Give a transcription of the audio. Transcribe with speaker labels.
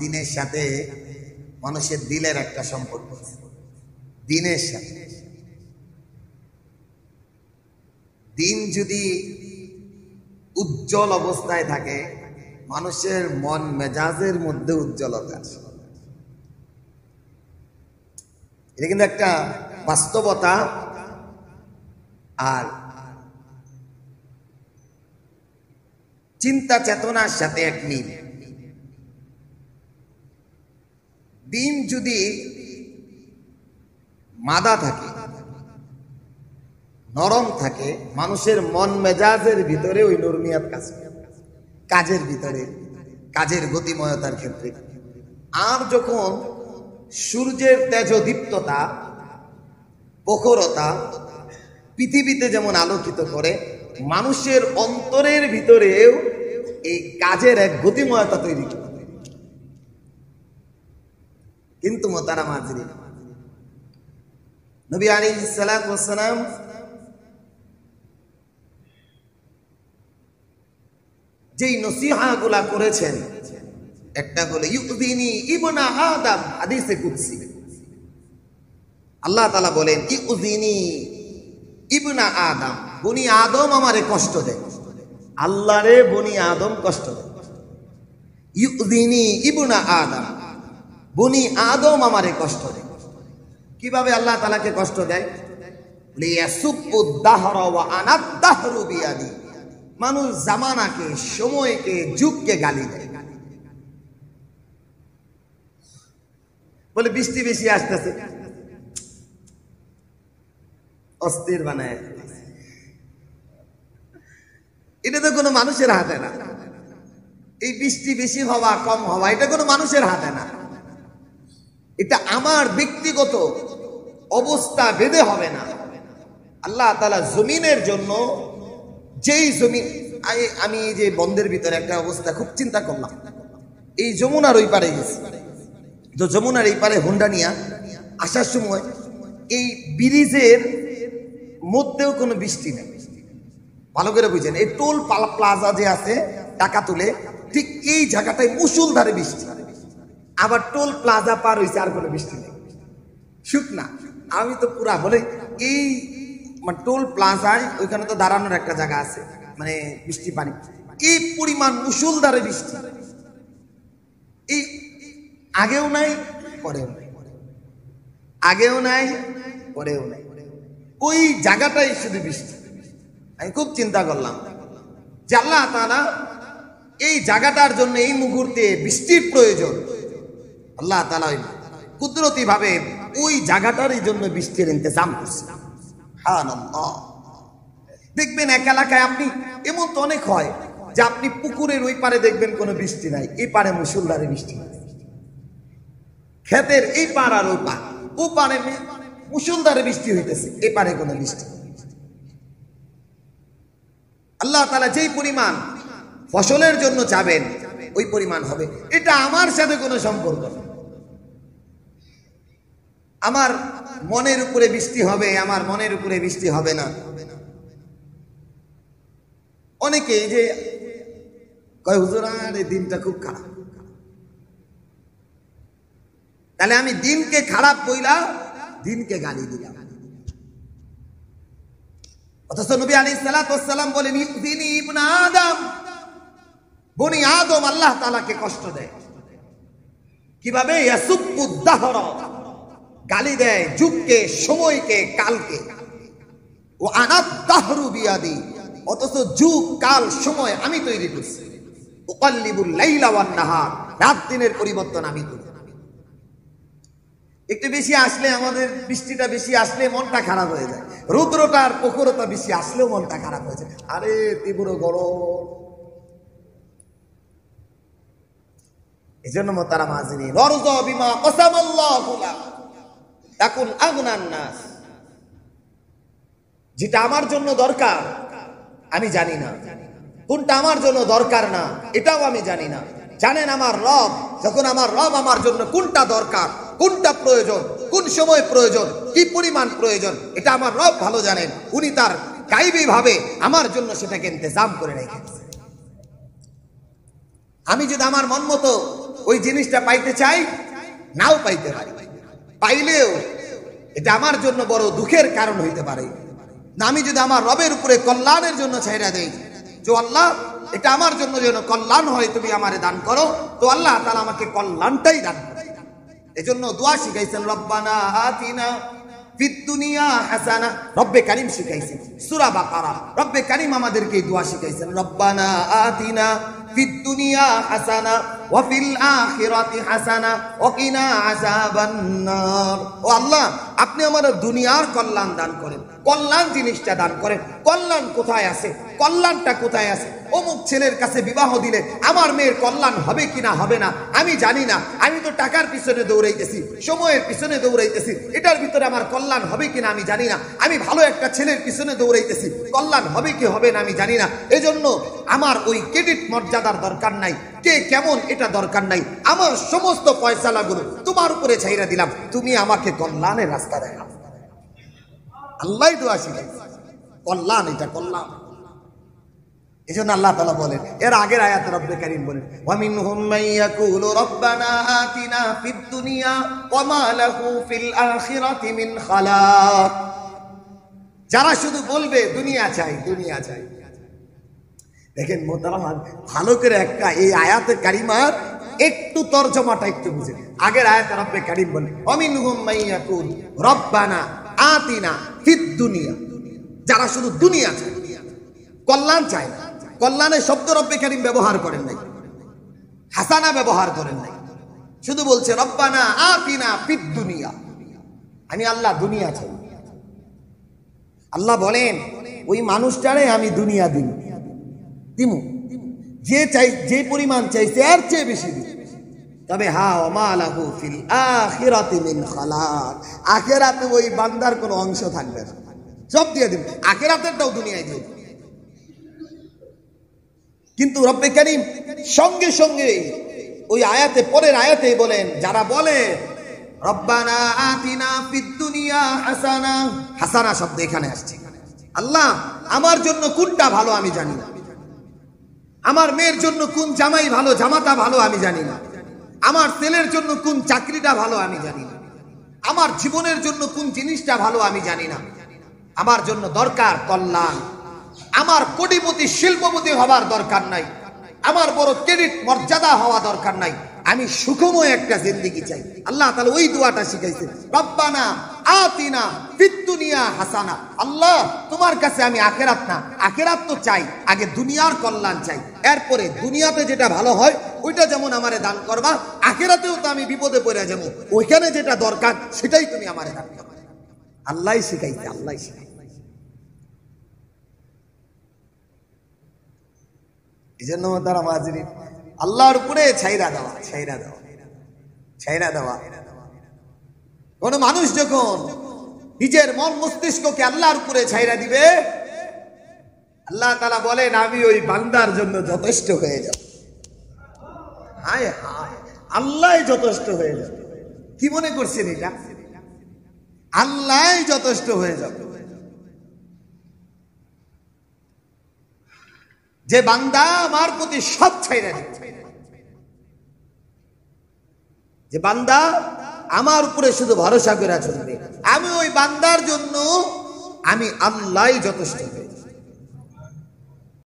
Speaker 1: দিনের সাথে মানুষের দিলের একটা সম্পর্ক, দিনের সাথে। দিন যদি উজ্জ্বল অবস্থায় থাকে, মানুষের মন মেজাজের মধ্যে উজ্জ্বলতা আসে। এটা কিন্তু একটা বাস্তবতা। আর চিন্তা চেতনার সাথে এক মিল। দিন যদি মাদা থাকে, নরম থাকে, মানুষের মন মেজাজের ভিতরে ওই নরমিয়াত কাজ, কাজের ভিতরে, কাজের গতিময়তার ক্ষেত্রে। আর যখন সূর্যের তেজদীপ্ততা, প্রখরতা পৃথিবীতে যেমন আলোকিত করে, মানুষের অন্তরের ভিতরেও এই কাজের এক গতিময়তা তৈরি করে। কিন্তু মোহতারাম হাজরিন, নবী আলাইহিস সালাতু ওয়াস সালাম যেই নসিহাগুলা করেছেন, একটা বলে ইউযিনি ইবনা আদম, হাদিসে কুদসি। আল্লাহ তাআলা বলেন ইউযিনি ইবনা আদম, বনি আদম আমারে কষ্ট দেয়। আল্লাহরে বনি আদম কষ্ট দেয়। ইউযিনি ইবনা আদম, বনি আদম আমারে কষ্ট দেয়। কিভাবে আল্লাহ তাআলাকে কষ্ট দেয়? লিয়াসুব্বুদ দাহরা ওয়া আনাদ দাহরু বিয়াদি। মানুষ জামানাকে, সময়কে, যুগকে গালি দেয়। বলে বৃষ্টি বেশি আসতেছে, অস্থির বানায়। এটা তো কোনো মানুষের হাতে না। এই বৃষ্টি বেশি হওয়া কম হওয়া এটা কোনো মানুষের হাতে না। এটা আমার ব্যক্তিগত অবস্থা বেঁধে হবে না। আল্লাহ তাআলা জমিনের জন্য, যেই জমিন, আমি এই যে বন্ধের ভিতরে একটা অবস্থা খুব চিন্তা করলাম। এই যমুনার ওই পারে গেছি, তো যমুনার এই পারে হোন্ডা নিয়ে আসার সময় এই ব্রিজের মধ্যেও কোনো বৃষ্টি নেই। ভালো করে বুঝেন, এই টোল প্লাজা যে আছে টাকা তুলে, ঠিক এই জায়গাটায় মুষলধারে বৃষ্টি। আবার টোল প্লাজা পার হয়েছে, আর কোনো বৃষ্টি নেই, শুকনা। আমি তো পুরা বলে এই টোল প্লাজায় ওইখানে তো দাঁড়ানোর একটা জায়গা আছে, মানে বৃষ্টি পানি, এই পরিমাণ মুষলধারে বৃষ্টি। এই আগেও নাই, পরেও নাই, আগেও নাই, পরেও নাই, ওই জায়গাটাই শুধু বৃষ্টি। আমি খুব চিন্তা করলাম যে আল্লাহ তাআলা এই জায়গাটার জন্য এই মুহূর্তে বৃষ্টির প্রয়োজন। আল্লাহ তাআলা কুদরতি ভাবে ওই জায়গাটার জন্য বৃষ্টির ইন্তজাম করছে। সুবহানাল্লাহ। দেখবেন এক এলাকায় আপনি, এমন তো অনেক হয় যে আপনি পুকুরের ওই পারে দেখবেন কোনো বৃষ্টি নাই, এই পারে মুষলধারে বৃষ্টি। ক্ষেতের এই পার আর ওই পার, ও পারে মুষলধারে বৃষ্টি হইতেছে, এ পারে কোনো বৃষ্টি। আল্লাহ তাআলা যেই পরিমাণ ফসলের জন্য চাবেন ওই পরিমাণ হবে। এটা আমার সাথে কোনো সম্পর্ক নেই। আমার মনের উপরে বৃষ্টি হবে, আমার মনের উপরে বৃষ্টি হবে না। অনেকে এই যে কয় হুজুর আর এই দিনটা খুব খারাপ, তাহলে আমি দিনকে খারাপ কইলা দিনকে গালি দিলাম। অথচ নবী আলাইহিস সালাতু ওয়াস সালাম বলেন ইউযিনি ইবনা আদম, বনি আদম আল্লাহ তাআলাকে কষ্ট দেয়। কিভাবে? ইয়াসুব্বুদ দাহরা, গালি দেয় যুগকে, সময়কে, কালকে। ও আনাদ দাহরু বিয়াদি, অথচ যুগ, কাল, সময় আমি তৈরি করছি। উকাল্লিবুল লাইলা ওয়ান নাহার, রাত দিনের পরিবর্তন আমি করি। একটু বেশি আসলে, আমাদের বৃষ্টিটা বেশি আসলে মনটা খারাপ হয়ে যায়। রৌদ্রটার প্রখরতা বেশি আসলেও মনটা খারাপ হয়ে যায়। আরে তীব্র গরম। এই জন্য মোহতারাম হাজিরিন, ওয়ারযা বিমা কাসামাল্লাহু লাক তাকুন আগনান নাস। যেটা আমার জন্য দরকার আমি জানি না, কোনটা আমার জন্য দরকার না এটাও আমি জানি না। জানেন আমার রব, যখন আমার রব আমার জন্য কোনটা দরকার, কোনটা প্রয়োজন, কোন সময় প্রয়োজন, কি পরিমাণ প্রয়োজন, এটা আমার রব ভালো জানেন। উনি তার গায়বী ভাবে আমার জন্য সেটাকে ইন্তজাম করে রেখেছেন। আমি যদি আমার মন মতো ওই জিনিসটা পাইতে চাই, নাও পাইতে পারি। পাইলেও এটা আমার জন্য বড় দুঃখের কারণ হইতে পারে। না, আমি যদি আমার রবের উপরে কল্যাণের জন্য ছাইরা দেই যে আল্লাহ এটা আমার জন্য যেন কল্যাণ হয়, তুমি আমারে দান করো, তো আল্লাহ তাআলা আমাকে কল্যাণটাই দান করে। এজন্য দোয়া শিখাইছেন, রব্বানা আতিনা ফিদ দুনিয়া হাসানা। রব্বে কারীম শিখাইছেন সূরা বাকারা, রব্বে কারীম আমাদেরকে এই দোয়া শিখাইছেন, রব্বানা আতিনা ফিদ দুনিয়া হাসানা ওয়া ফিল আখিরাতি হাসানা ওয়া কিনা আযাবান নার। ও আল্লাহ, আপনি আমাদের দুনিয়ার কল্যাণ দান করেন, কল্যাণ জিনিসটা দান করেন। কল্যাণ কোথায় আছে? কল্যাণটা কোথায় আছে? অমুক ছেলের কাছে বিবাহ দিলে আমার মেয়ের কল্যাণ হবে কিনা হবে না আমি জানি না। আমি তো টাকার পিছনে দৌড়াইতেছি, সময়ের পিছনে দৌড়াইতেছি, এটার ভিতরে আমার কল্যাণ হবে কিনা আমি জানি না। আমি ভালো একটা ছেলের পিছনে দৌড়াইতেছি, কল্যাণ হবে কি হবে না আমি জানি না। এজন্য আমার ওই ক্রেডিট মর্যাদার দরকার নাই, কে কেমন এটা দরকার নাই। আমার সমস্ত ফয়সালাগুলো তোমার উপরে ছাইরা দিলাম, তুমি আমাকে কল্যাণের রাস্তা দেখাও। আল্লাহ দোয়া শিখাইছে, কল্যাণ, এটা কল্যাণ। এই জন্য আল্লাহ তাআলা বলেন, এর আগের আয়াতে রব্বে কারীম বলেন, ওয়া মিনহুম মান ইয়াকুলু রব্বানা আতিনা ফিদ দুনিয়া ওয়া মা লাহু ফিল আখিরাতি মিন খালাক। যারা শুধু বলবে দুনিয়া চাই, দুনিয়া চাই। দেখেন মোহতারাম, ভালো করে একটা এই আয়াতে কারিমার একটু তরজমাটা একটু বুঝেন। আগের আয়াতে রব্বে কারীম বলেন, ওয়া মিনহুম মান ইয়াকুল রব্বানা আতিনা ফিদ দুনিয়া। যারা শুধু দুনিয়া চায়, কল্যাণ চায় না। কল্যাণের শব্দ রব্বে কারীম ব্যবহার করেন নাই, হাসানা ব্যবহার করেন নাই, শুধু বলছে রব্বানা আতিনা ফিদ দুনিয়া। আমি আল্লাহ দুনিয়া চাই। আল্লাহ বলেন ওই মানুষটারে আমি দুনিয়া দিমু, যে চাই, যে পরিমাণ চাইছে এর চেয়ে বেশি দিব। তবে হ্যাঁ, ওয়া মা লাহু ফিল আখিরাতি মিন খালাক। আখিরাতে ওই বান্দার কোনো অংশ থাকবে না, সব দিয়ে দিব। আখিরাতেরটাও দুনিয়ায় দিয়ে দিব। কিন্তু রব্বে কারীম সঙ্গে সঙ্গে ওই আয়াতে, পরের আয়াতে বলেন, যারা বলে রব্বানা আতিনা ফিদ দুনিয়া হাসানা, হাসানা শব্দ এখানে আসছে। আল্লাহ আমার জন্য কোনটা ভালো আমি জানি না, আমার মেয়ের জন্য কোন জামাই ভালো, জামাতা ভালো আমি জানি না, আমার ছেলের জন্য কোন চাকরিটা ভালো আমি জানি না, আমার জীবনের জন্য কোন জিনিসটা ভালো আমি জানি না। আমার জন্য দরকার কল্যাণ। আমার কোটিপতি শিল্পপতি হওয়ার দরকার নাই, আমার বড় ক্রেডিট মর্যাদা হওয়া দরকার নাই। আমি সুখময় একটা জিন্দেগি চাই। আল্লাহ তাআলা ওই দোয়াটা শিখাইছে, রব্বানা আতিনা ফিদ দুনিয়া হাসানা। আল্লাহ তোমার কাছে আমি আখিরাত না, আখিরাত তো চাই, আগে দুনিয়ার কল্যাণ চাই, এরপরে দুনিয়াতে যেটা ভালো হয় ওইটা যেমন আমারে দান করবা, আখিরাতেও তো আমি বিপদে পড়ে যাবো, ওইখানে যেটা দরকার সেটাই তুমি আমারে দান করবা। আল্লাহ শিখাইছে, আল্লাহ শিখাইছে। এই জন্য তারা হাজিরিন, আল্লাহর উপরে ছাইরা দেওয়া, ছাইরা দেওয়া, ছাইরা দেওয়া। কোন মানুষ যখন নিজের মন মস্তিষ্ককে আল্লাহর উপরে ছাইরা দিবে, আল্লাহ তাআলা বলেন আমি ওই বান্দার জন্য যথেষ্ট হয়ে যাব। হায় হায়, আল্লাহ যথেষ্ট হয়ে যাবে। কি মনে করছেন এটা? আল্লাহ যথেষ্ট হয়ে যাবে। যে বান্দা আমার প্রতি সব ছাইরা দিচ্ছে, যে বান্দা আমার উপরে শুধু ভরসা করে চলবে, আমি ওই বান্দার জন্য আমি আল্লাহই যথেষ্ট।